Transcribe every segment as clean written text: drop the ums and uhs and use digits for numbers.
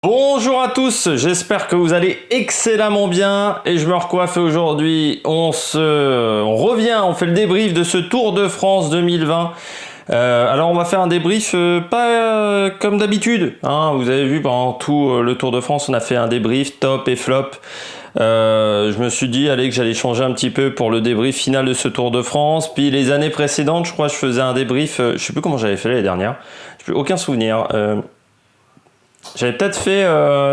Bonjour à tous, j'espère que vous allez excellemment bien et je me recoiffe aujourd'hui. On revient, on fait le débrief de ce Tour de France 2020. Alors on va faire un débrief pas comme d'habitude, hein. Vous avez vu pendant tout le Tour de France, on a fait un débrief top et flop. Je me suis dit que j'allais changer un petit peu pour le débrief final de ce Tour de France. Puis les années précédentes, je crois que je faisais un débrief, je sais plus comment j'avais fait l'année dernière, j'ai plus aucun souvenir. J'avais peut-être fait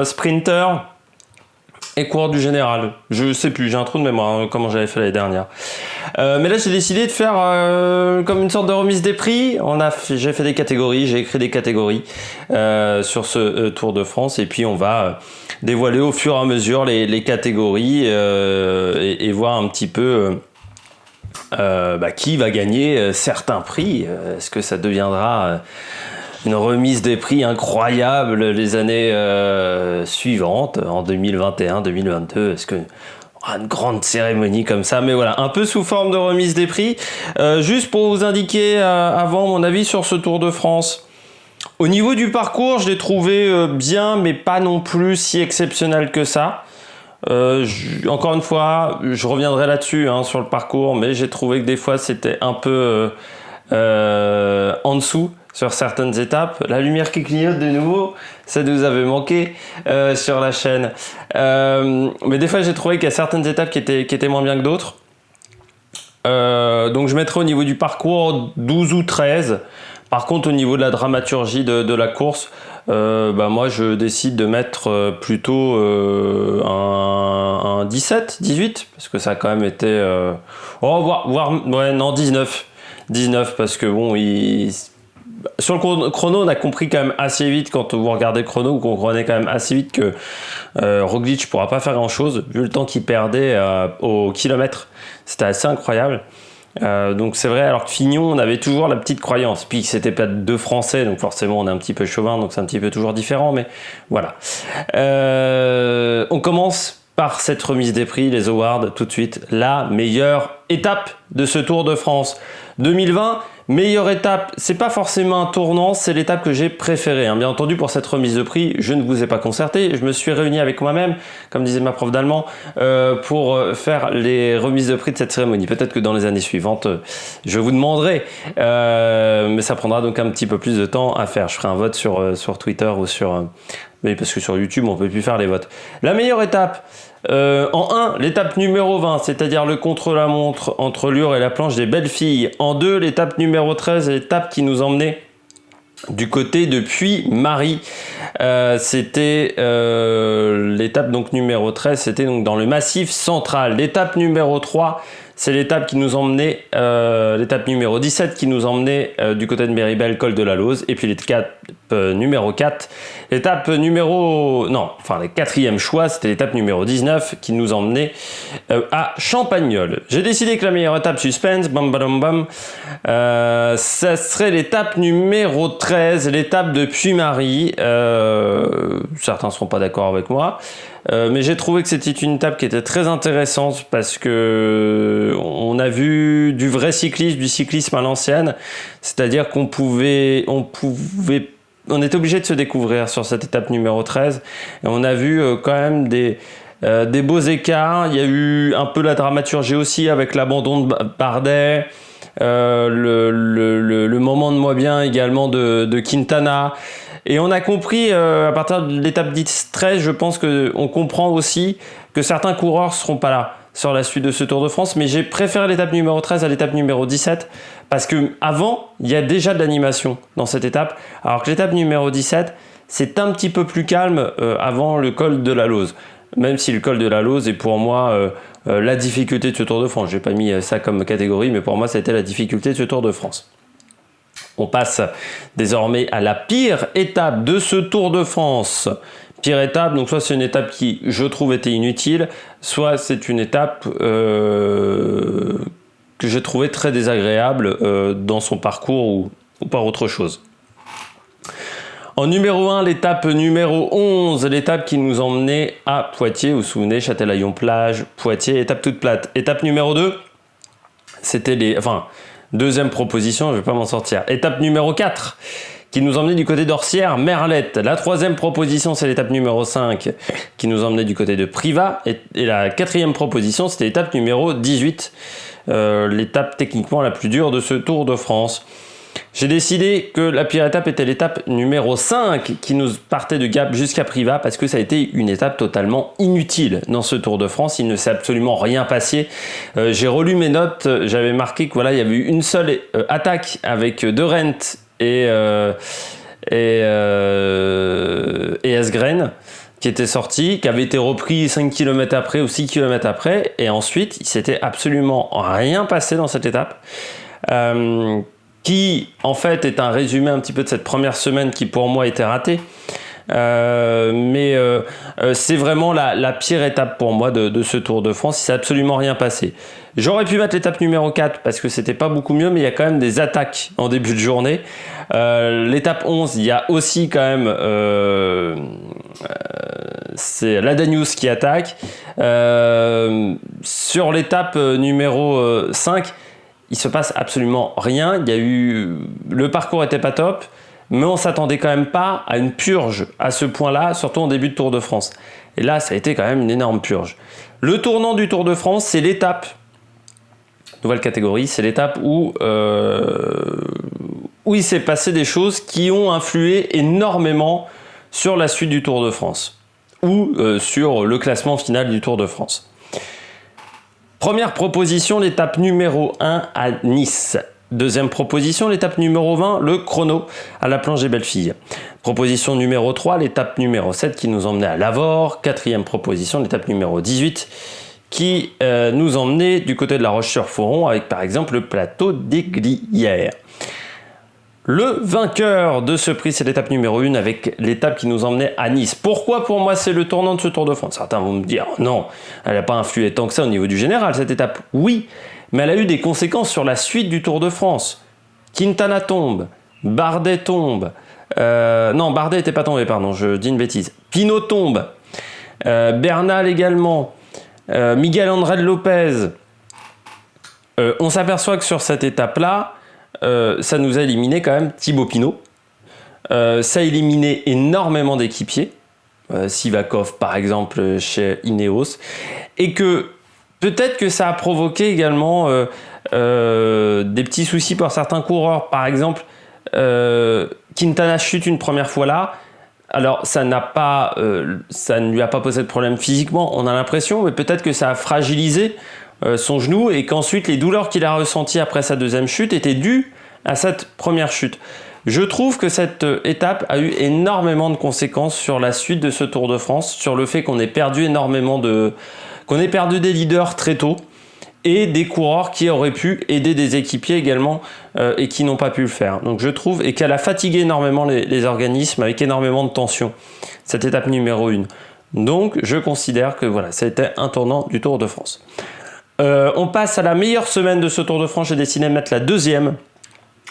sprinter et coureur du général. Je sais plus, j'ai un trou de mémoire comment j'avais fait l'année dernière. Mais là, j'ai décidé de faire comme une sorte de remise des prix. J'ai fait des catégories, j'ai écrit des catégories sur ce Tour de France. Et puis, on va dévoiler au fur et à mesure les catégories et voir un petit peu qui va gagner certains prix. Est-ce que ça deviendra une remise des prix incroyable les années suivantes, en 2021, 2022. Est-ce que une grande cérémonie comme ça, mais voilà, un peu sous forme de remise des prix. Juste pour vous indiquer avant mon avis sur ce Tour de France. Au niveau du parcours, je l'ai trouvé bien, mais pas non plus si exceptionnel que ça. Encore une fois, je reviendrai là-dessus sur le parcours, mais j'ai trouvé que des fois c'était un peu en dessous sur certaines étapes. La lumière qui clignote de nouveau, ça nous avait manqué sur la chaîne. Mais des fois, j'ai trouvé qu'il y a certaines étapes qui étaient moins bien que d'autres. Donc je mettrai au niveau du parcours 12 ou 13. Par contre, au niveau de la dramaturgie de la course, moi je décide de mettre plutôt un 17, 18, parce que ça a quand même été... 19. 19, parce que bon, sur le chrono, on a compris quand même assez vite, quand vous regardez le chrono, vous comprenez quand même assez vite que Roglic ne pourra pas faire grand-chose, vu le temps qu'il perdait au kilomètre. C'était assez incroyable. Donc c'est vrai, alors que Fignon, on avait toujours la petite croyance. Puis c'était pas deux Français, donc forcément on est un petit peu chauvin, donc c'est un petit peu toujours différent, mais voilà. On commence par cette remise des prix, les awards, tout de suite. La meilleure étape de ce Tour de France 2020. Meilleure étape, c'est pas forcément un tournant, c'est l'étape que j'ai préférée. Bien entendu, pour cette remise de prix, je ne vous ai pas concerté. Je me suis réuni avec moi-même, comme disait ma prof d'allemand, pour faire les remises de prix de cette cérémonie. Peut-être que dans les années suivantes, je vous demanderai, mais ça prendra donc un petit peu plus de temps à faire. Je ferai un vote sur Twitter ou mais parce que sur YouTube, on peut plus faire les votes. La meilleure étape, en 1, l'étape numéro 20, c'est-à-dire le contre-la-montre entre Lure et la planche des belles filles. En 2, l'étape numéro 13, l'étape qui nous emmenait du côté de Puy-Marie. C'était l'étape donc numéro 13, c'était donc dans le Massif central. L'étape numéro 3, c'est l'étape qui nous emmenait, l'étape numéro 17 qui nous emmenait du côté de Méribel, col de la Lose. Et puis l'étape numéro 4, le quatrième choix, c'était l'étape numéro 19 qui nous emmenait à Champagnole. J'ai décidé que la meilleure étape suspense, ça serait l'étape numéro 13, l'étape de Puy-Marie. Certains ne seront pas d'accord avec moi. Mais j'ai trouvé que c'était une étape qui était très intéressante parce que on a vu du vrai cyclisme, du cyclisme à l'ancienne, c'est-à-dire qu'on était obligé de se découvrir sur cette étape numéro 13 et on a vu quand même des beaux écarts. Il y a eu un peu la dramaturgie aussi avec l'abandon de Bardet, le moment de moi bien également de Quintana. Et on a compris, à partir de l'étape 13, je pense qu'on comprend aussi que certains coureurs ne seront pas là sur la suite de ce Tour de France. Mais j'ai préféré l'étape numéro 13 à l'étape numéro 17 parce qu'avant, il y a déjà de l'animation dans cette étape. Alors que l'étape numéro 17, c'est un petit peu plus calme avant le col de la Lose. Même si le col de la Lose est pour moi la difficulté de ce Tour de France. Je n'ai pas mis ça comme catégorie, mais pour moi, c'était la difficulté de ce Tour de France. On passe désormais à la pire étape de ce Tour de France. Pire étape, donc soit c'est une étape qui, je trouve, était inutile, soit c'est une étape que j'ai trouvé très désagréable dans son parcours ou par autre chose. En numéro 1, l'étape numéro 11, l'étape qui nous emmenait à Poitiers. Vous vous souvenez, Châtelaillon-Plage, Poitiers, étape toute plate. Étape numéro 2, c'était deuxième proposition, je ne vais pas m'en sortir. Étape numéro 4, qui nous emmenait du côté d'Orsières, Merlette. La troisième proposition, c'est l'étape numéro 5 qui nous emmenait du côté de Privas. Et la quatrième proposition, c'était l'étape numéro 18, l'étape techniquement la plus dure de ce Tour de France. J'ai décidé que la pire étape était l'étape numéro 5 qui nous partait de Gap jusqu'à Privas parce que ça a été une étape totalement inutile dans ce Tour de France. Il ne s'est absolument rien passé. J'ai relu mes notes, j'avais marqué que voilà, il y avait eu une seule attaque avec De Rent et Asgreen qui était sorti, qui avait été repris 5 km après ou 6 km après, et ensuite il s'était absolument rien passé dans cette étape. Qui en fait est un résumé un petit peu de cette première semaine qui pour moi était ratée. C'est vraiment la pire étape pour moi de ce Tour de France. Il s'est absolument rien passé. J'aurais pu mettre l'étape numéro 4 parce que c'était pas beaucoup mieux, mais il y a quand même des attaques en début de journée. L'étape 11, il y a aussi quand même c'est la Danius qui attaque. Sur l'étape numéro 5, il se passe absolument rien. Il y a eu, le parcours était pas top, mais on s'attendait quand même pas à une purge à ce point-là, surtout en début de Tour de France. Et là, ça a été quand même une énorme purge. Le tournant du Tour de France, c'est l'étape, nouvelle catégorie, c'est l'étape où il s'est passé des choses qui ont influé énormément sur la suite du Tour de France ou sur le classement final du Tour de France. Première proposition, l'étape numéro 1 à Nice. Deuxième proposition, l'étape numéro 20, le chrono à la planche des Belles-Filles. Proposition numéro 3, l'étape numéro 7 qui nous emmenait à Lavore. Quatrième proposition, l'étape numéro 18 qui nous emmenait du côté de la Roche-sur-Foron avec par exemple le plateau des Glières. Le vainqueur de ce prix, c'est l'étape numéro 1 avec l'étape qui nous emmenait à Nice. Pourquoi pour moi c'est le tournant de ce Tour de France? Certains vont me dire non, elle n'a pas influé tant que ça au niveau du général cette étape. Oui, mais elle a eu des conséquences sur la suite du Tour de France. Quintana tombe, Bardet tombe. Non, Bardet n'était pas tombé, pardon, je dis une bêtise. Pinot tombe, Bernal également, Miguel André Lopez. On s'aperçoit que sur cette étape-là, ça nous a éliminé quand même Thibaut Pinot. Ça a éliminé énormément d'équipiers. Sivakov par exemple chez Ineos. Et que peut-être que ça a provoqué également des petits soucis pour certains coureurs. Par exemple, Quintana chute une première fois là. Alors ça ne lui a pas posé de problème physiquement, on a l'impression, mais peut-être que ça a fragilisé son genou et qu'ensuite les douleurs qu'il a ressenties après sa deuxième chute étaient dues à cette première chute. Je trouve que cette étape a eu énormément de conséquences sur la suite de ce Tour de France, sur le fait qu'on ait perdu qu'on ait perdu des leaders très tôt et des coureurs qui auraient pu aider des équipiers également et qui n'ont pas pu le faire. Donc je trouve, et qu'elle a fatigué énormément les organismes avec énormément de tension, cette étape numéro 1. Donc je considère que voilà, c'était un tournant du Tour de France. On passe à la meilleure semaine de ce Tour de France. J'ai décidé de mettre la deuxième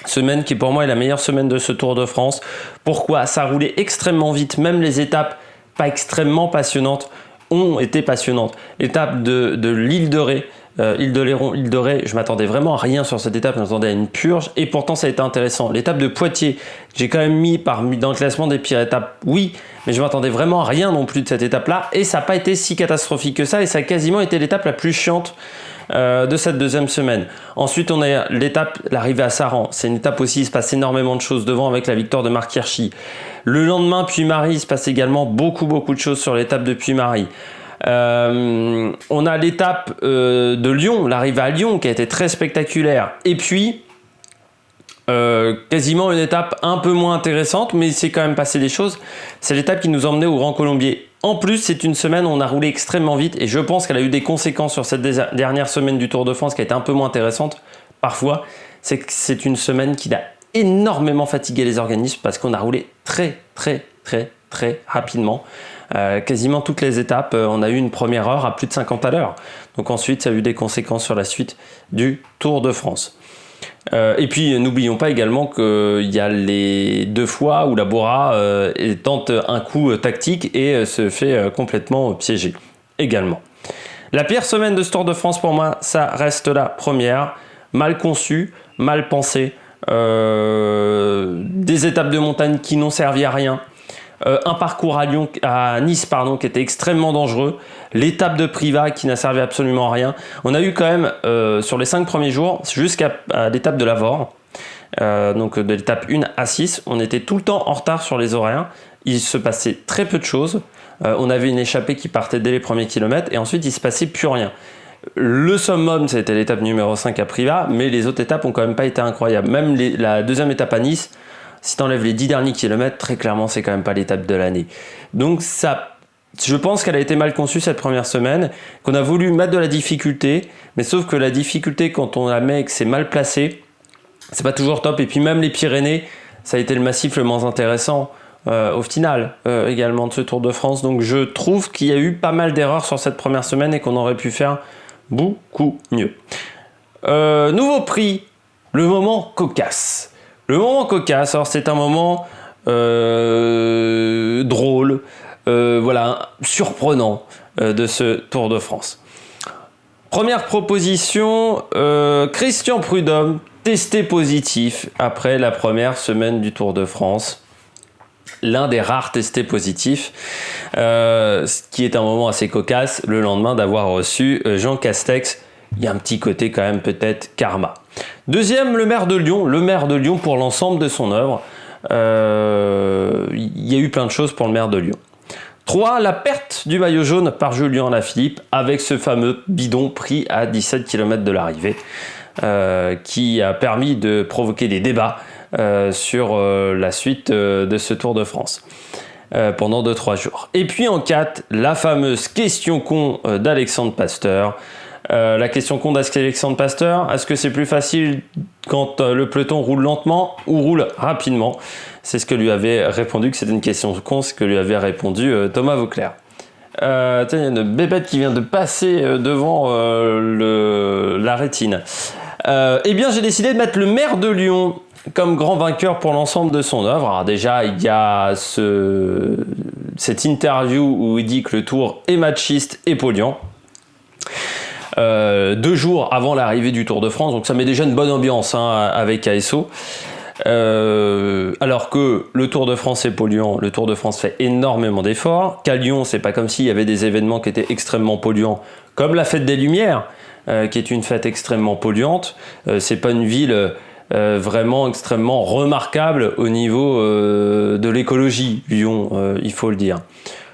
semaine qui pour moi est la meilleure semaine de ce Tour de France. Pourquoi? Ça roulait extrêmement vite, même les étapes pas extrêmement passionnantes ont été passionnantes. L'étape de l'île de Ré, île de Léron, île de Ré, je m'attendais vraiment à rien sur cette étape, je m'attendais à une purge et pourtant ça a été intéressant. L'étape de Poitiers, j'ai quand même mis dans le classement des pires étapes, oui, mais je m'attendais vraiment à rien non plus de cette étape-là et ça n'a pas été si catastrophique que ça et ça a quasiment été l'étape la plus chiante de cette deuxième semaine. Ensuite, on a l'étape, l'arrivée à Saran. C'est une étape aussi, il se passe énormément de choses devant avec la victoire de Marc Hirschi. Le lendemain, Puy-Marie, il se passe également beaucoup de choses sur l'étape de Puy-Marie. On a l'étape de Lyon, l'arrivée à Lyon qui a été très spectaculaire. Et puis, quasiment une étape un peu moins intéressante, mais il s'est quand même passé des choses. C'est l'étape qui nous emmenait au Grand Colombier. En plus, c'est une semaine où on a roulé extrêmement vite et je pense qu'elle a eu des conséquences sur cette dernière semaine du Tour de France qui a été un peu moins intéressante parfois. C'est que c'est une semaine qui a énormément fatigué les organismes parce qu'on a roulé très rapidement. Quasiment toutes les étapes, on a eu une première heure à plus de 50 à l'heure. Donc ensuite, ça a eu des conséquences sur la suite du Tour de France. Et puis n'oublions pas également qu'il y a les 2 fois où la Bora tente un coup tactique et se fait complètement piéger également. La pire semaine de ce Tour de France pour moi, ça reste la première, mal conçue, mal pensée, des étapes de montagne qui n'ont servi à rien, un parcours à Nice qui était extrêmement dangereux, l'étape de Privas qui n'a servi absolument à rien. On a eu quand même sur les 5 premiers jours jusqu'à l'étape de Lavore, donc de l'étape 1 à 6, on était tout le temps en retard sur les horaires, il se passait très peu de choses, on avait une échappée qui partait dès les premiers kilomètres et ensuite il se passait plus rien. Le summum, c'était l'étape numéro 5 à Privas, mais les autres étapes ont quand même pas été incroyables. Même la deuxième étape à Nice, si tu enlèves les 10 derniers kilomètres, très clairement, c'est quand même pas l'étape de l'année. Donc ça, je pense qu'elle a été mal conçue cette première semaine, qu'on a voulu mettre de la difficulté, mais sauf que la difficulté, quand on la met et que c'est mal placé, c'est pas toujours top. Et puis même les Pyrénées, ça a été le massif le moins intéressant au final également de ce Tour de France. Donc je trouve qu'il y a eu pas mal d'erreurs sur cette première semaine et qu'on aurait pu faire beaucoup mieux. Nouveau prix, le moment cocasse. Le moment cocasse, alors c'est un moment drôle, voilà, surprenant de ce Tour de France. Première proposition, Christian Prudhomme, testé positif après la première semaine du Tour de France. L'un des rares testés positifs, ce qui est un moment assez cocasse, le lendemain d'avoir reçu Jean Castex. Il y a un petit côté quand même peut-être karma. Deuxième, le maire de Lyon pour l'ensemble de son œuvre. Il y a eu plein de choses pour le maire de Lyon. 3. La perte du maillot jaune par Julien Alaphilippe avec ce fameux bidon pris à 17 km de l'arrivée qui a permis de provoquer des débats sur la suite de ce Tour de France pendant 2-3 jours. Et puis en 4, la fameuse question con d'Alexandre Pasteur. La question con d'Alexandre Pasteur, est-ce que c'est plus facile quand le peloton roule lentement ou roule rapidement? C'est ce que lui avait répondu, que c'était une question con, ce que lui avait répondu Thomas Vauclair. Tiens, il y a une bébête qui vient de passer devant la rétine. Eh bien, j'ai décidé de mettre le maire de Lyon comme grand vainqueur pour l'ensemble de son œuvre. Alors déjà, il y a cette interview où il dit que le Tour est machiste et polluant. 2 jours avant l'arrivée du Tour de France, donc ça met déjà une bonne ambiance avec ASO. Alors que le Tour de France est polluant, le Tour de France fait énormément d'efforts. Qu'à Lyon, c'est pas comme s'il y avait des événements qui étaient extrêmement polluants, comme la fête des Lumières, qui est une fête extrêmement polluante. C'est pas une ville vraiment extrêmement remarquable au niveau de l'écologie, Lyon, il faut le dire.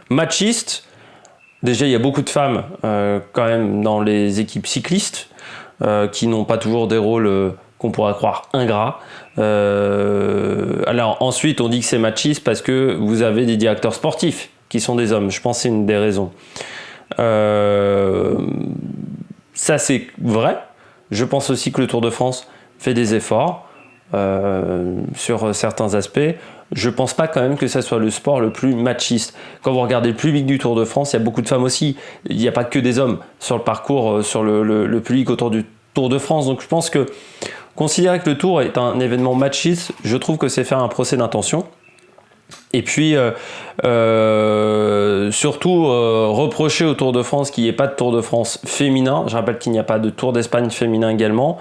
Machiste. Déjà, il y a beaucoup de femmes quand même dans les équipes cyclistes qui n'ont pas toujours des rôles qu'on pourrait croire ingrats. Alors ensuite, on dit que c'est machiste parce que vous avez des directeurs sportifs qui sont des hommes. Je pense que c'est une des raisons. Ça, c'est vrai. Je pense aussi que le Tour de France fait des efforts sur certains aspects. Je pense pas quand même que ça soit le sport le plus machiste. Quand vous regardez le public du Tour de France, il y a beaucoup de femmes aussi. Il n'y a pas que des hommes sur le parcours, sur le public autour du Tour de France. Donc je pense que considérer que le Tour est un événement machiste, je trouve que c'est faire un procès d'intention. Et puis surtout reprocher au Tour de France qu'il n'y ait pas de Tour de France féminin. Je rappelle qu'il n'y a pas de Tour d'Espagne féminin également.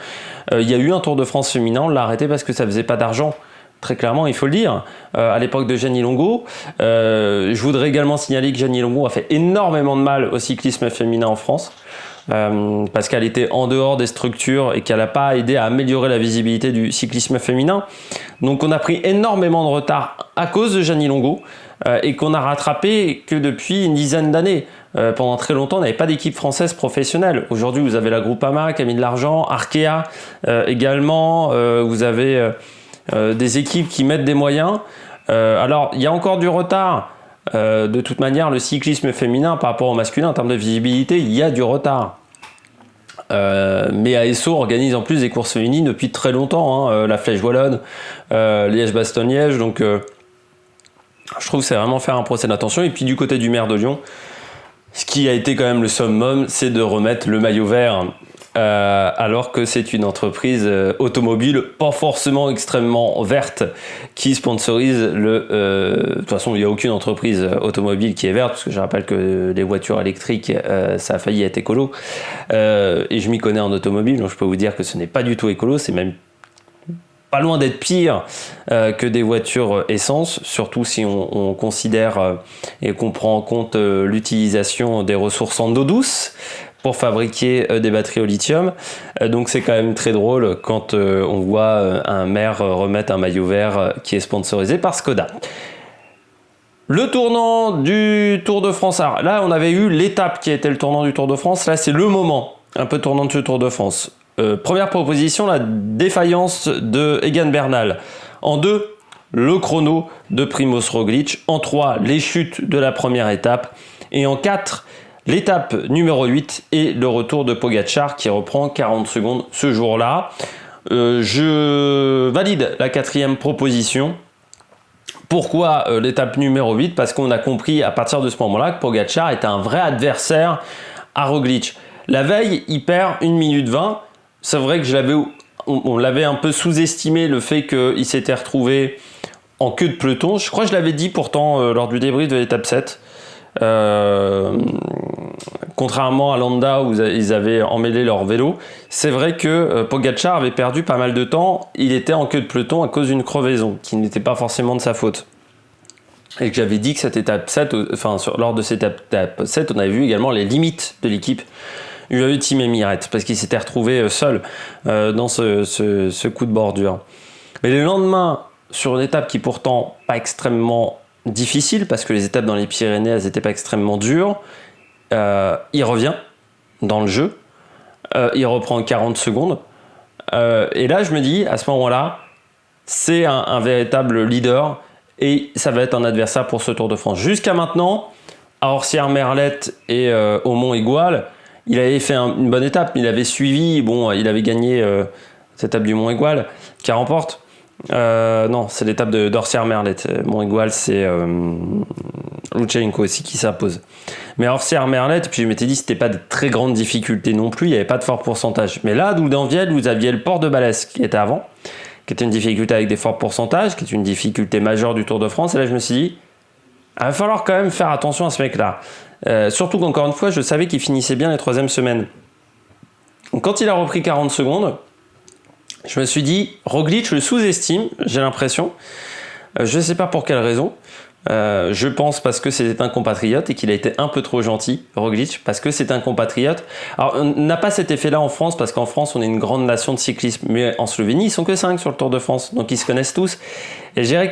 Il y a eu un Tour de France féminin, on l'a arrêté parce que ça faisait pas d'argent. Très clairement, il faut le dire, à l'époque de Gianni Longo. Je voudrais également signaler que Gianni Longo a fait énormément de mal au cyclisme féminin en France, parce qu'elle était en dehors des structures et qu'elle n'a pas aidé à améliorer la visibilité du cyclisme féminin. Donc on a pris énormément de retard à cause de Gianni Longo, et qu'on a rattrapé que depuis une dizaine d'années. Pendant très longtemps, on n'avait pas d'équipe française professionnelle. Aujourd'hui, vous avez la Groupama qui a mis de l'argent, Arkea également, vous avez... des équipes qui mettent des moyens. Alors, il y a encore du retard. De toute manière, le cyclisme féminin par rapport au masculin, en termes de visibilité, il y a du retard. Mais ASO organise en plus des courses féminines depuis très longtemps. La Flèche Wallonne, Liège-Bastogne-Liège. Donc, je trouve que c'est vraiment faire un procès d'attention. Et puis, du côté du maire de Lyon, ce qui a été quand même le summum, c'est de remettre le maillot vert. Alors que c'est une entreprise automobile pas forcément extrêmement verte qui sponsorise de toute façon, il n'y a aucune entreprise automobile qui est verte, parce que je rappelle que les voitures électriques, ça a failli être écolo. Et je m'y connais en automobile, donc je peux vous dire que ce n'est pas du tout écolo, c'est même pas loin d'être pire que des voitures essence, surtout si on considère et qu'on prend en compte l'utilisation des ressources en eau douce pour fabriquer des batteries au lithium. Donc c'est quand même très drôle quand on voit un maire remettre un maillot vert qui est sponsorisé par Skoda. Le tournant du Tour de France. Alors là, on avait eu l'étape qui était le tournant du Tour de France. Là, c'est le moment un peu tournant de ce Tour de France. Première proposition, la défaillance de Egan Bernal. En 2, le chrono de Primož Roglič. En 3, les chutes de la première étape. Et en 4, l'étape numéro 8 et le retour de Pogačar qui reprend 40 secondes ce jour-là. Je valide la 4e proposition. Pourquoi l'étape numéro 8 ? Parce qu'on a compris à partir de ce moment-là que Pogačar était un vrai adversaire à Roglič. La veille, il perd 1 minute 20. C'est vrai que on l'avait un peu sous-estimé, le fait qu'il s'était retrouvé en queue de peloton. Je crois que je l'avais dit pourtant lors du débrief de l'étape 7. Contrairement à Landa où ils avaient emmêlé leur vélo, c'est vrai que Pogačar avait perdu pas mal de temps. Il était en queue de peloton à cause d'une crevaison qui n'était pas forcément de sa faute. Et que j'avais dit que cette étape 7, lors de cette étape 7, on avait vu également les limites de l'équipe UAE Team Emirates parce qu'il s'était retrouvé seul dans ce coup de bordure. Mais le lendemain, sur une étape qui pourtant pas extrêmement difficile parce que les étapes dans les Pyrénées, elles n'étaient pas extrêmement dures, il revient dans le jeu, il reprend 40 secondes, et là je me dis, à ce moment-là, c'est un véritable leader et ça va être un adversaire pour ce Tour de France. Jusqu'à maintenant, à Orsières-Merlet et au Mont-Aigual, il avait fait une bonne étape, il avait suivi, il avait gagné cette étape du Mont-Aigual, qui remporte. Non, c'est l'étape d'Orsières-Merlet. Mont-Aigual, c'est Lutsenko aussi qui s'impose. Mais Orsières-Merlet, puis je m'étais dit, c'était pas de très grandes difficultés non plus, il n'y avait pas de fort pourcentage. Mais là, d'Ouldanvielle, vous aviez le port de Balès qui était avant, qui était une difficulté avec des forts pourcentages, qui est une difficulté majeure du Tour de France. Et là, je me suis dit, il va falloir quand même faire attention à ce mec-là. Surtout qu'encore une fois, je savais qu'il finissait bien les 3e semaines. Donc, quand il a repris 40 secondes, je me suis dit, Roglič le sous-estime, j'ai l'impression. Je ne sais pas pour quelle raison. Je pense parce que c'était un compatriote et qu'il a été un peu trop gentil, Roglič, parce que c'est un compatriote. Alors, on n'a pas cet effet-là en France, parce qu'en France, on est une grande nation de cyclisme. Mais en Slovénie, ils sont que 5 sur le Tour de France, donc ils se connaissent tous. Et je dirais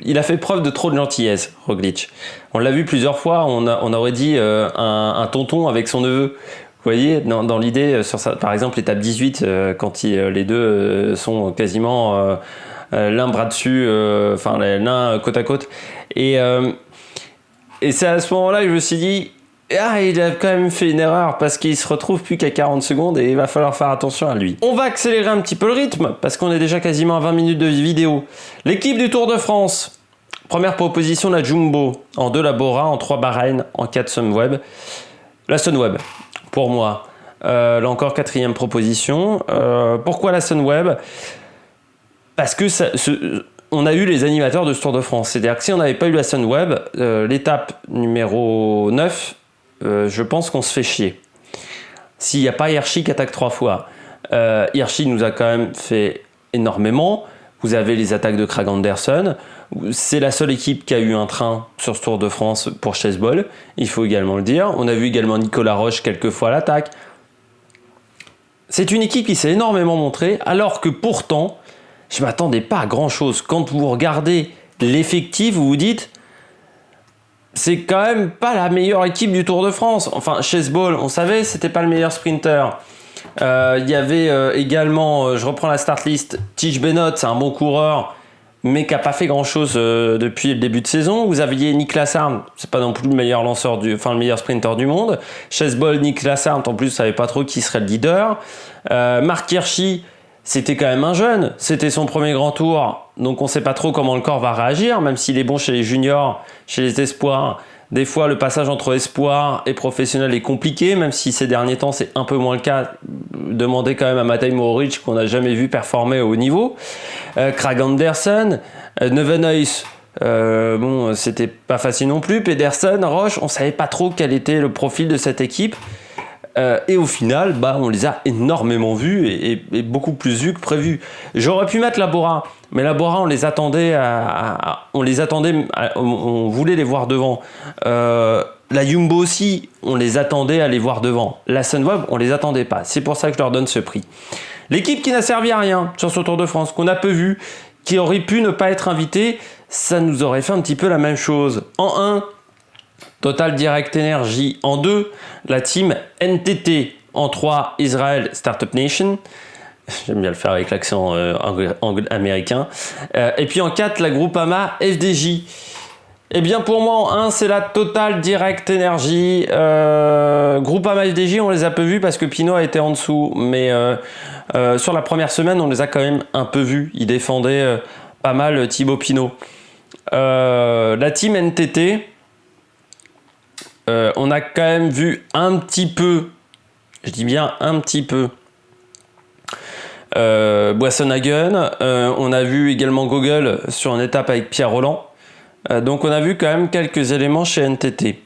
il a fait preuve de trop de gentillesse, Roglič. On l'a vu plusieurs fois, on aurait dit un tonton avec son neveu. Vous voyez, dans l'idée, par exemple, l'étape 18, quand les deux sont quasiment l'un bras dessus, l'un côte à côte. Et c'est à ce moment-là que je me suis dit, il a quand même fait une erreur parce qu'il se retrouve plus qu'à 40 secondes et il va falloir faire attention à lui. On va accélérer un petit peu le rythme parce qu'on est déjà quasiment à 20 minutes de vidéo. L'équipe du Tour de France. Première proposition, la Jumbo. En 2, la Bora. En 3, Bahreïn. En 4, Sunweb. La Sunweb. Pour moi, là encore 4e proposition. Pourquoi la Sunweb ? Parce que on a eu les animateurs de ce Tour de France. C'est-à-dire que si on n'avait pas eu la Sunweb, l'étape numéro 9, je pense qu'on se fait chier. S'il n'y a pas Hirschi qui attaque 3 fois. Hirschi nous a quand même fait énormément. Vous avez les attaques de Kragh Andersen. C'est la seule équipe qui a eu un train sur ce Tour de France pour Chasebol, il faut également le dire. On a vu également Nicolas Roche quelques fois à l'attaque. C'est une équipe qui s'est énormément montrée, alors que pourtant, je ne m'attendais pas à grand-chose. Quand vous regardez l'effectif, vous vous dites, c'est quand même pas la meilleure équipe du Tour de France. Enfin, Chasebol, on savait, c'était pas le meilleur sprinter. Il y avait également, je reprends la start list, Tige Benoot, c'est un bon coureur, mais qui n'a pas fait grand chose depuis le début de saison. Vous aviez Niklas Arndt, c'est pas non plus le meilleur le meilleur sprinter du monde. Chasebol, Niklas Arndt, en plus, ne savait pas trop qui serait le leader. Marc Hirschi, c'était quand même un jeune, c'était son premier grand tour, donc on ne sait pas trop comment le corps va réagir, même s'il est bon chez les juniors, chez les espoirs. Des fois, le passage entre espoir et professionnel est compliqué, même si ces derniers temps, c'est un peu moins le cas. Demandez quand même à Matej Mohoric, qu'on n'a jamais vu performer au haut niveau. Kragh Andersen, Neuwenhuis, c'était pas facile non plus. Pedersen, Roche, on savait pas trop quel était le profil de cette équipe. Et au final, on les a énormément vus et beaucoup plus vus que prévu. J'aurais pu mettre la Bora, mais la Bora, on les attendait, on voulait les voir devant. La Jumbo aussi, on les attendait à les voir devant. La Sunweb, on les attendait pas. C'est pour ça que je leur donne ce prix. L'équipe qui n'a servi à rien sur ce Tour de France, qu'on a peu vu, qui aurait pu ne pas être invitée, ça nous aurait fait un petit peu la même chose. En 1, Total Direct Energy. En 2, la team NTT. En 3, Israel Startup Nation. J'aime bien le faire avec l'accent américain. Et puis en 4, la Groupama FDJ. Eh bien pour moi en 1, c'est la Total Direct Energy. Groupama FDJ, on les a peu vus parce que Pinot a été en dessous. Mais sur la première semaine, on les a quand même un peu vus. Il défendait pas mal Thibaut Pinot. La team NTT, on a quand même vu un petit peu, je dis bien un petit peu, Boisson-Hagen. On a vu également Gogol sur une étape avec Pierre Rolland. Donc on a vu quand même quelques éléments chez NTT.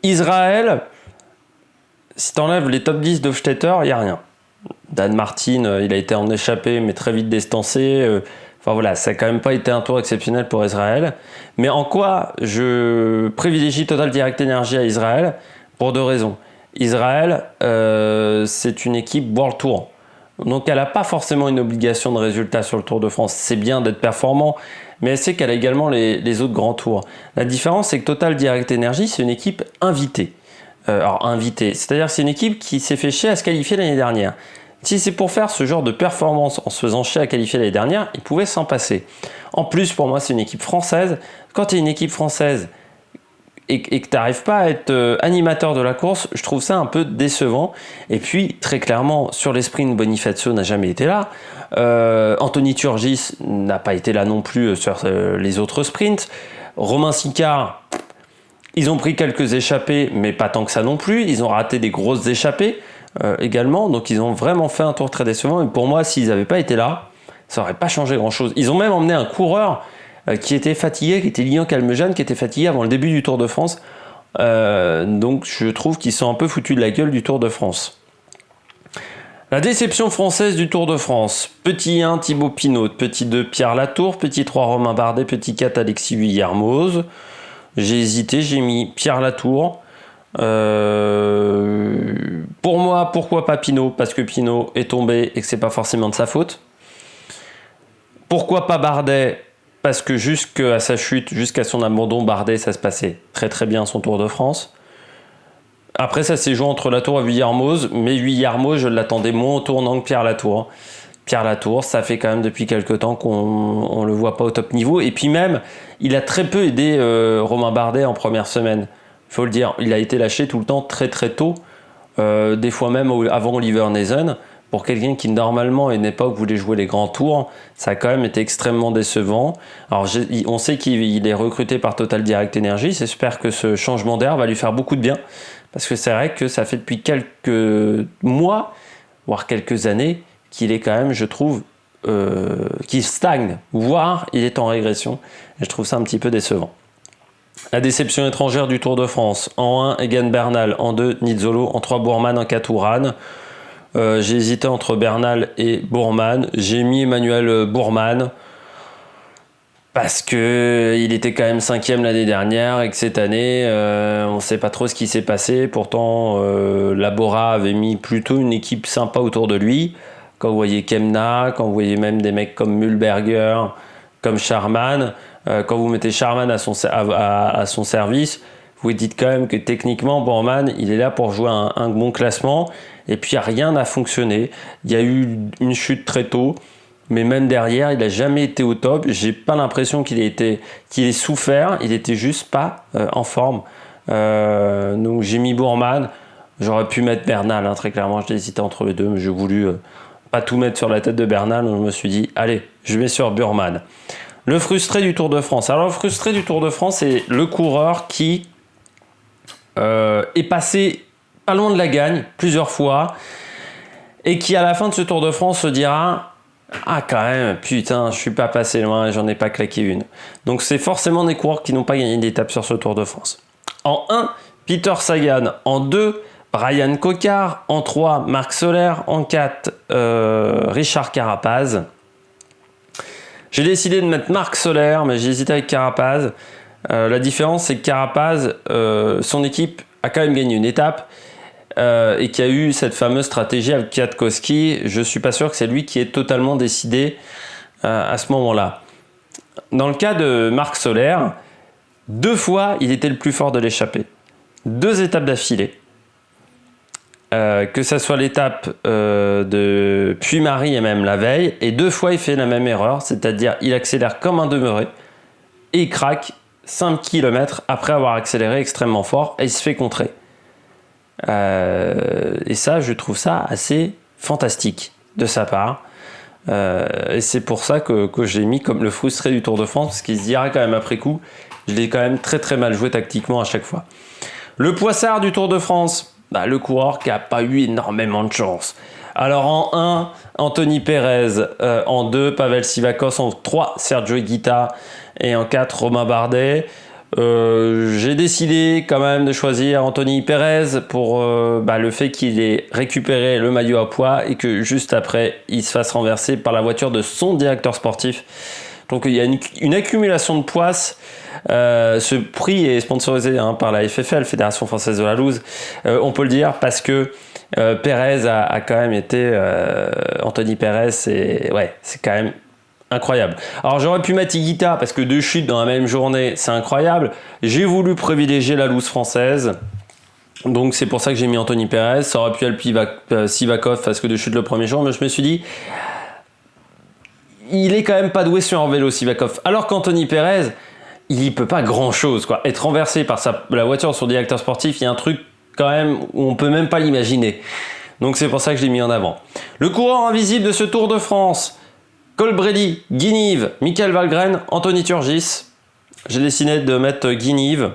Israël, si tu enlèves les top 10 d'Hofstetter, il n'y a rien. Dan Martin, il a été en échappée, mais très vite distancé. Enfin voilà, ça n'a quand même pas été un tour exceptionnel pour Israël. Mais en quoi je privilégie Total Direct Energy à Israël? Pour 2 raisons. Israël, c'est une équipe World Tour. Donc elle n'a pas forcément une obligation de résultat sur le Tour de France. C'est bien d'être performant, mais elle sait qu'elle a également les autres grands tours. La différence, c'est que Total Direct Energy, c'est une équipe invitée. Alors invitée, c'est-à-dire que c'est une équipe qui s'est fait chier à se qualifier l'année dernière. Si c'est pour faire ce genre de performance en se faisant chier à qualifier l'année dernière, ils pouvaient s'en passer. En plus, pour moi, c'est une équipe française. Quand tu es une équipe française et que tu n'arrives pas à être animateur de la course, je trouve ça un peu décevant. Et puis, très clairement, sur les sprints, Bonifacio n'a jamais été là. Anthony Turgis n'a pas été là non plus sur les autres sprints. Romain Sicard, ils ont pris quelques échappées, mais pas tant que ça non plus. Ils ont raté des grosses échappées également. Donc, ils ont vraiment fait un tour très décevant. Et pour moi, s'ils n'avaient pas été là, ça n'aurait pas changé grand-chose. Ils ont même emmené un coureur qui était fatigué, qui était Lilian Calmejane, qui était fatigué avant le début du Tour de France. Donc je trouve qu'ils sont un peu foutus de la gueule du Tour de France. La déception française du Tour de France. Petit 1, Thibaut Pinot. Petit 2, Pierre Latour. Petit 3, Romain Bardet. Petit 4, Alexis Vuillermoz. J'ai hésité, j'ai mis Pierre Latour. Pour moi, pourquoi pas Pinot? Parce que Pinot est tombé et que c'est pas forcément de sa faute. Pourquoi pas Bardet? Parce que jusqu'à sa chute, jusqu'à son abandon, Bardet, ça se passait très très bien son Tour de France. Après, ça s'est joué entre Latour et Vuillermoz, mais Vuillermoz, je l'attendais moins au tournant que Pierre Latour. Pierre Latour, ça fait quand même depuis quelques temps qu'on le voit pas au top niveau. Et puis même, il a très peu aidé Romain Bardet en première semaine. Il faut le dire, il a été lâché tout le temps très très tôt, des fois même avant Oliver Nezen. Pour quelqu'un qui normalement à une époque voulait jouer les grands tours, ça a quand même été extrêmement décevant. Alors on sait qu'il est recruté par Total Direct Energy, j'espère que ce changement d'air va lui faire beaucoup de bien, parce que c'est vrai que ça fait depuis quelques mois, voire quelques années, qu'il est quand même, je trouve, qu'il stagne, voire il est en régression, et je trouve ça un petit peu décevant. La déception étrangère du Tour de France. En 1, Egan Bernal. En 2, Nizzolo. En 3, Bourman. En 4, Uran. J'ai hésité entre Bernal et Bourman. J'ai mis Emmanuel Bourman parce que il était quand même 5e l'année dernière et que cette année, on ne sait pas trop ce qui s'est passé. Pourtant, la Bora avait mis plutôt une équipe sympa autour de lui. Quand vous voyez Kemna, quand vous voyez même des mecs comme Mühlberger, comme Charman, quand vous mettez Charman à son service, vous dites quand même que techniquement, Bourman, il est là pour jouer un bon classement. Et puis, rien n'a fonctionné. Il y a eu une chute très tôt. Mais même derrière, il n'a jamais été au top. J'ai pas l'impression qu'il ait souffert. Il était juste pas en forme. Donc, j'ai mis Bourman. J'aurais pu mettre Bernal. Très clairement, j'ai hésité entre les deux. Mais j'ai voulu pas tout mettre sur la tête de Bernal. Donc, je me suis dit, allez, je mets sur Bourman. Le frustré du Tour de France. Alors, le frustré du Tour de France, c'est le coureur qui est passé pas loin de la gagne plusieurs fois et qui à la fin de ce Tour de France se dira ah quand même putain je suis pas passé loin et j'en ai pas claqué une. Donc c'est forcément des coureurs qui n'ont pas gagné d'étape sur ce Tour de France. En 1, Peter Sagan. En 2, Brian Cocard. En 3, Marc Soler. En 4, Richard Carapaz. J'ai décidé de mettre Marc Soler, mais j'ai hésité avec Carapaz. La différence, c'est que Carapaz, son équipe a quand même gagné une étape et qu'il y a eu cette fameuse stratégie avec Kwiatkowski. Je ne suis pas sûr que c'est lui qui est totalement décidé à ce moment-là. Dans le cas de Marc Soler, 2 fois, il était le plus fort de l'échappée. 2 étapes d'affilée. Que ça soit l'étape de Puy-Marie et même la veille, et 2 fois il fait la même erreur, c'est-à-dire il accélère comme un demeuré et il craque 5 km après avoir accéléré extrêmement fort et il se fait contrer. Et ça, je trouve ça assez fantastique de sa part. Et c'est pour ça que j'ai mis comme le frustré du Tour de France, parce qu'il se dira quand même après coup, je l'ai quand même très très mal joué tactiquement à chaque fois. Le poissard du Tour de France, le coureur qui n'a pas eu énormément de chance. Alors en 1, Anthony Perez, en 2, Pavel Sivakos, en 3, Sergio Higuita et en 4, Romain Bardet. J'ai décidé quand même de choisir Anthony Perez pour le fait qu'il ait récupéré le maillot à pois et que juste après il se fasse renverser par la voiture de son directeur sportif. Donc il y a une accumulation de poisses. Ce prix est sponsorisé par la FFL, Fédération Française de la Loose, on peut le dire, parce que Perez a quand même été Anthony Perez, c'est quand même incroyable. Alors j'aurais pu mettre Higuita parce que 2 chutes dans la même journée, c'est incroyable. J'ai voulu privilégier la loose française, donc c'est pour ça que j'ai mis Anthony Perez. Ça aurait pu être Sivakov parce que 2 chutes le premier jour, mais je me suis dit il est quand même pas doué sur un vélo, Sivakov, alors qu'Anthony Perez, il y peut pas grand chose, quoi. Être renversé par la voiture de son directeur sportif, il y a un truc quand même où on peut même pas l'imaginer. Donc c'est pour ça que je l'ai mis en avant. Le coureur invisible de ce Tour de France: Colbrelli, Guinive, Michael Valgren, Anthony Turgis. J'ai décidé de mettre Guinive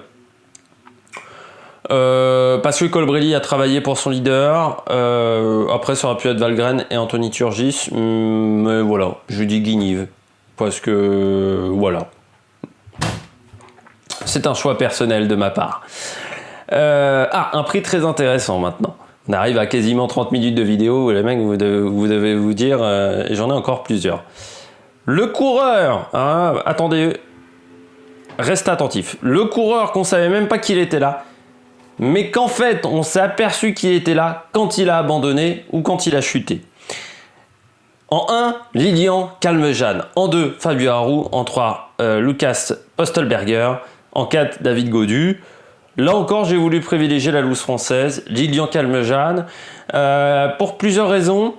parce que Colbrelli a travaillé pour son leader. Après ça aurait pu être Valgren et Anthony Turgis, mais voilà, je dis Guinive parce que voilà. C'est un choix personnel de ma part. Un prix très intéressant maintenant. On arrive à quasiment 30 minutes de vidéo, les mecs, vous devez vous dire, et j'en ai encore plusieurs. Le coureur, attendez, restez attentifs. Le coureur qu'on savait même pas qu'il était là, mais qu'en fait on s'est aperçu qu'il était là quand il a abandonné ou quand il a chuté. En 1, Lilian Calmejane. En 2, Fabio Aru. En 3, Lucas Postelberger. En 4, David Gaudu. Là encore, j'ai voulu privilégier la loose française, Lilian Calmejane, pour plusieurs raisons.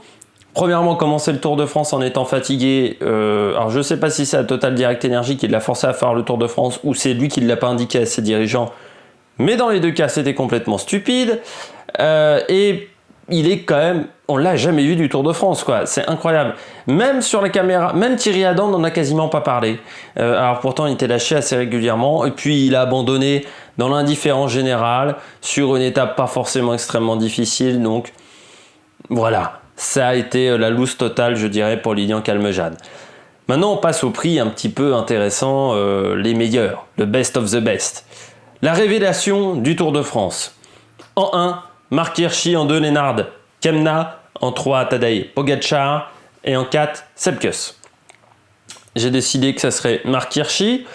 Premièrement, commencer le Tour de France en étant fatigué. Alors, je ne sais pas si c'est la Total Direct Energy qui l'a forcé à faire le Tour de France ou c'est lui qui ne l'a pas indiqué à ses dirigeants. Mais dans les 2 cas, c'était complètement stupide. Et il est quand même... On l'a jamais vu du Tour de France, quoi. C'est incroyable. Même sur la caméra, même Thierry Adam n'en a quasiment pas parlé. Alors pourtant, il était lâché assez régulièrement. Et puis, il a abandonné dans l'indifférence générale sur une étape pas forcément extrêmement difficile. Donc, voilà. Ça a été la loose totale, je dirais, pour Lilian Calmejane. Maintenant, on passe au prix un petit peu intéressant, les meilleurs, le best of the best. La révélation du Tour de France. En 1, Marc Hirschi. En 2, Lennard Kemna. En 3, Tadej Pogačar. Et en 4, Sepp Kuss. J'ai décidé que ça serait Marc Hirschi.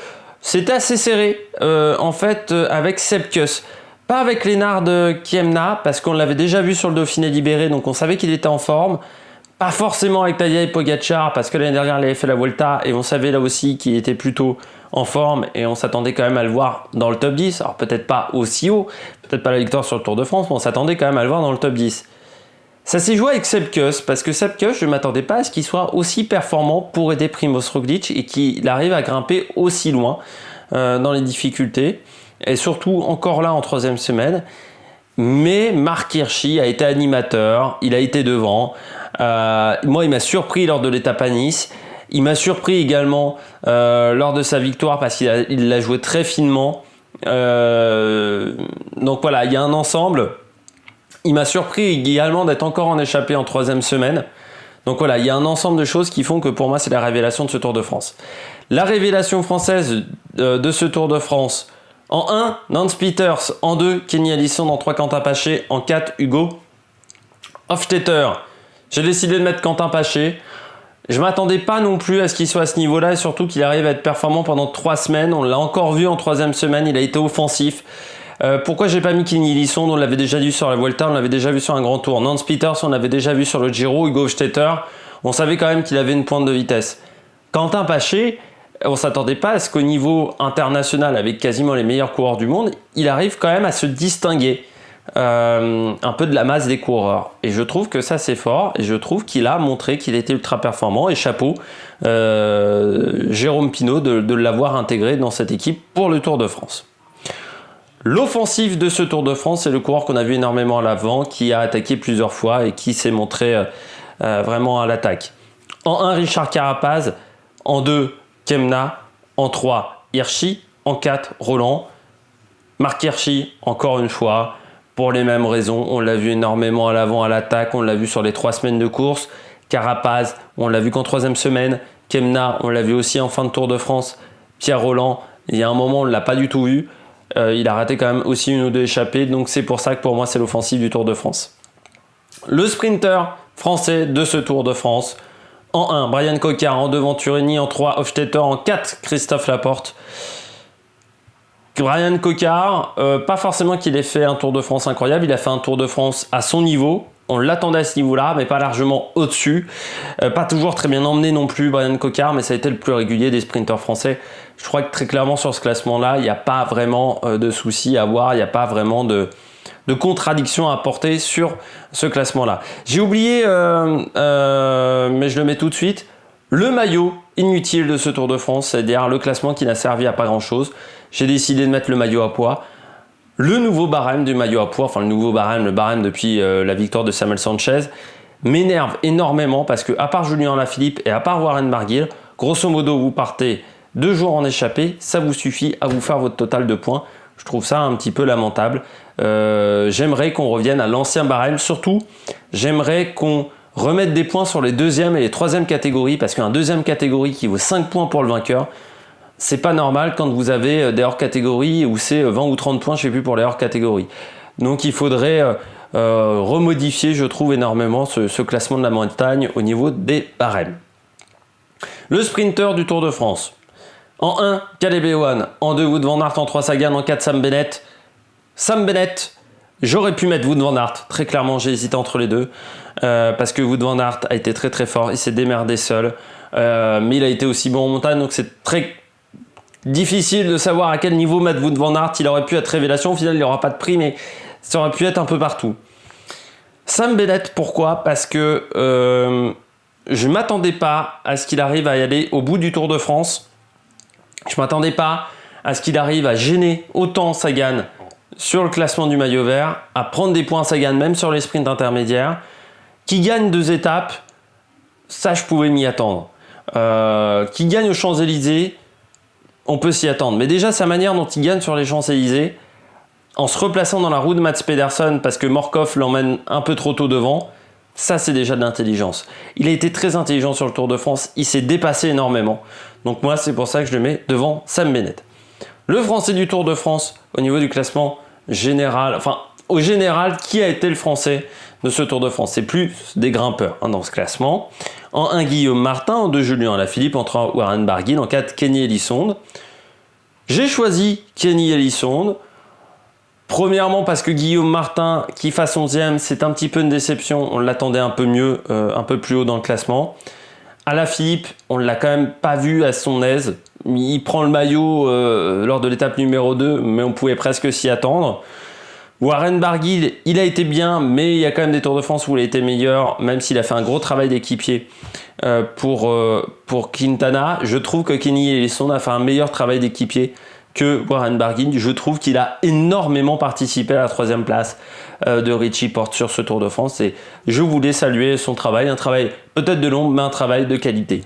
C'était assez serré, en fait, avec Sepp Kuss. Pas avec Lennard Kemna, parce qu'on l'avait déjà vu sur le Dauphiné libéré, donc on savait qu'il était en forme. Pas forcément avec Tadej Pogačar, parce que l'année dernière, il avait fait la Vuelta, et on savait là aussi qu'il était plutôt en forme, et on s'attendait quand même à le voir dans le top 10. Alors peut-être pas aussi haut, peut-être pas la victoire sur le Tour de France, mais on s'attendait quand même à le voir dans le top 10. Ça s'est joué avec Sepp Kuss, parce que Sepp Kuss, je ne m'attendais pas à ce qu'il soit aussi performant pour aider Primož Roglič, et qu'il arrive à grimper aussi loin dans les difficultés. Et surtout encore là en 3e semaine. Mais Marc Hirschi a été animateur, il a été devant. Moi, il m'a surpris lors de l'étape à Nice. Il m'a surpris également lors de sa victoire parce qu'il l'a joué très finement. Donc voilà, il y a un ensemble. Il m'a surpris également d'être encore en échappée en 3e semaine. Donc voilà, il y a un ensemble de choses qui font que pour moi, c'est la révélation de ce Tour de France. La révélation française de ce Tour de France, En 1, Nance Peters. En 2, Kenny Ellison. En 3, Quentin Paché. En 4, Hugo Hofstetter. J'ai décidé de mettre Quentin Paché. Je m'attendais pas non plus à ce qu'il soit à ce niveau-là et surtout qu'il arrive à être performant pendant 3 semaines. On l'a encore vu en 3e semaine, il a été offensif. Pourquoi j'ai pas mis Kenny Ellison? On l'avait déjà vu sur la Vuelta, on l'avait déjà vu sur un grand tour. Nance Peters, on l'avait déjà vu sur le Giro. Hugo Hofstetter, on savait quand même qu'il avait une pointe de vitesse. Quentin Paché, on s'attendait pas à ce qu'au niveau international, avec quasiment les meilleurs coureurs du monde, il arrive quand même à se distinguer un peu de la masse des coureurs. Et je trouve que ça c'est fort, et je trouve qu'il a montré qu'il était ultra performant, et chapeau Jérôme Pinault de l'avoir intégré dans cette équipe pour le Tour de France. L'offensif de ce Tour de France, c'est le coureur qu'on a vu énormément à l'avant, qui a attaqué plusieurs fois et qui s'est montré vraiment à l'attaque. En 1, Richard Carapaz. En 2, Kemna. En 3, Hirschi. En 4, Roland. Marc Hirschi, encore une fois, pour les mêmes raisons. On l'a vu énormément à l'avant, à l'attaque. On l'a vu sur les 3 semaines de course. Carapaz, on l'a vu qu'en 3e semaine. Kemna, on l'a vu aussi en fin de Tour de France. Pierre Roland, il y a un moment, on ne l'a pas du tout vu. Il a raté quand même aussi une ou deux échappées. Donc c'est pour ça que pour moi, c'est l'offensive du Tour de France. Le sprinter français de ce Tour de France. En 1, Brian Cocard. En 2, Venturini. En 3, Hofstetter. En 4, Christophe Laporte. Brian Cocard, pas forcément qu'il ait fait un Tour de France incroyable. Il a fait un Tour de France à son niveau. On l'attendait à ce niveau-là, mais pas largement au-dessus. Pas toujours très bien emmené non plus, Brian Cocard, mais ça a été le plus régulier des sprinteurs français. Je crois que très clairement sur ce classement-là, il n'y a pas vraiment de soucis à voir. Il n'y a pas vraiment de contradiction à apporter sur ce classement-là. J'ai oublié, mais je le mets tout de suite, le maillot inutile de ce Tour de France, c'est-à-dire le classement qui n'a servi à pas grand-chose. J'ai décidé de mettre le maillot à poids. Le nouveau barème du maillot à poids, enfin le barème depuis la victoire de Samuel Sanchez, m'énerve énormément parce que, à part Julien Alaphilippe et à part Warren Barguil, grosso modo, vous partez 2 jours en échappée, ça vous suffit à vous faire votre total de points. Je trouve ça un petit peu lamentable. J'aimerais qu'on revienne à l'ancien barème. Surtout, j'aimerais qu'on remette des points sur les 2e et les 3e catégories, parce qu'un 2e catégorie qui vaut 5 points pour le vainqueur, c'est pas normal quand vous avez des hors-catégories où c'est 20 ou 30 points, je sais plus, pour les hors-catégories. Donc il faudrait remodifier, je trouve, énormément ce classement de la montagne au niveau des barèmes. Le sprinter du Tour de France. En 1, Caleb Ewan. En 2, Wout van Aert. En 3, Sagan. En 4, Sam Bennett. Sam Bennett, j'aurais pu mettre Wout van Aert. Très clairement, j'ai hésité entre les deux. Parce que Wout van Aert a été très très fort. Il s'est démerdé seul. Mais il a été aussi bon en montagne. Donc c'est très difficile de savoir à quel niveau mettre Wout van Aert. Il aurait pu être révélation. Au final, il n'aura pas de prix. Mais ça aurait pu être un peu partout. Sam Bennett, pourquoi? Parce que je ne m'attendais pas à ce qu'il arrive à y aller au bout du Tour de France. Je ne m'attendais pas à ce qu'il arrive à gêner autant Sagan sur le classement du maillot vert, à prendre des points à Sagan même sur les sprints intermédiaires, qui gagne 2 étapes, ça je pouvais m'y attendre. Qui gagne aux Champs-Élysées, on peut s'y attendre. Mais déjà sa manière dont il gagne sur les Champs-Élysées, en se replaçant dans la roue de Mats Pedersen parce que Morkov l'emmène un peu trop tôt devant, ça c'est déjà de l'intelligence. Il a été très intelligent sur le Tour de France, il s'est dépassé énormément. Donc moi c'est pour ça que je le mets devant Sam Bennett. Le Français du Tour de France, au niveau du classement général, enfin au général, qui a été le Français de ce Tour de France? C'est plus des grimpeurs dans ce classement. En 1, Guillaume Martin. En 2, Julien Alaphilippe. En 3, Warren Barguil. En 4, Kenny Ellison. J'ai choisi Kenny Ellison. Premièrement parce que Guillaume Martin, qui fasse 11e, c'est un petit peu une déception. On l'attendait un peu mieux, un peu plus haut dans le classement. Alaphilippe, on ne l'a quand même pas vu à son aise. Il prend le maillot lors de l'étape numéro 2, mais on pouvait presque s'y attendre. Warren Barguil, il a été bien, mais il y a quand même des Tours de France où il a été meilleur, même s'il a fait un gros travail d'équipier pour Quintana. Je trouve que Kenny Ellison a fait un meilleur travail d'équipier que Warren Barguil. Je trouve qu'il a énormément participé à la 3e place de Richie Porte sur ce Tour de France. Et je voulais saluer son travail, un travail peut-être de l'ombre, mais un travail de qualité.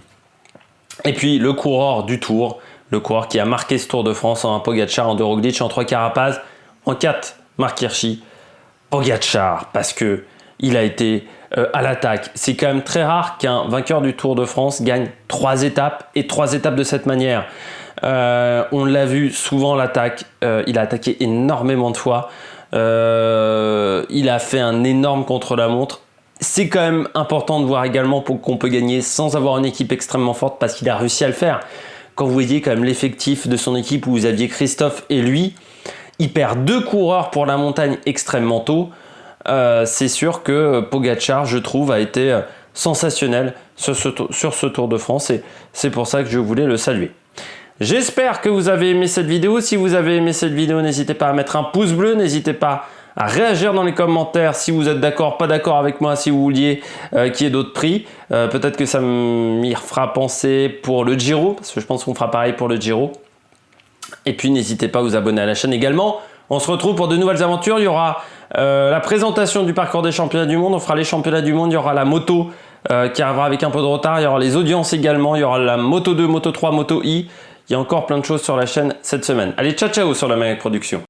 Et puis le coureur du Tour, le coureur qui a marqué ce Tour de France en 1, Pogacar. En 2, Roglic. En 3, Carapaz. En 4, Marc Hirschi. Pogacar, parce que il a été à l'attaque. C'est quand même très rare qu'un vainqueur du Tour de France gagne 3 étapes et 3 étapes de cette manière. On l'a vu souvent l'attaque, il a attaqué énormément de fois, il a fait un énorme contre-la-montre. C'est quand même important de voir également qu'on peut gagner sans avoir une équipe extrêmement forte parce qu'il a réussi à le faire. Quand vous voyez quand même l'effectif de son équipe où vous aviez Christophe et lui, il perd 2 coureurs pour la montagne extrêmement tôt. C'est sûr que Pogačar, je trouve, a été sensationnel sur ce Tour de France et c'est pour ça que je voulais le saluer. J'espère que vous avez aimé cette vidéo. Si vous avez aimé cette vidéo, n'hésitez pas à mettre un pouce bleu, n'hésitez pas à réagir dans les commentaires si vous êtes d'accord, pas d'accord avec moi, si vous vouliez qu'il y ait d'autres prix. Peut-être que ça m'y fera penser pour le Giro, parce que je pense qu'on fera pareil pour le Giro. Et puis n'hésitez pas à vous abonner à la chaîne également. On se retrouve pour de nouvelles aventures. Il y aura la présentation du parcours des championnats du monde. On fera les championnats du monde. Il y aura la moto qui arrivera avec un peu de retard. Il y aura les audiences également. Il y aura la moto 2, moto 3, moto I. Il y a encore plein de choses sur la chaîne cette semaine. Allez, ciao ciao sur la Maniac Production.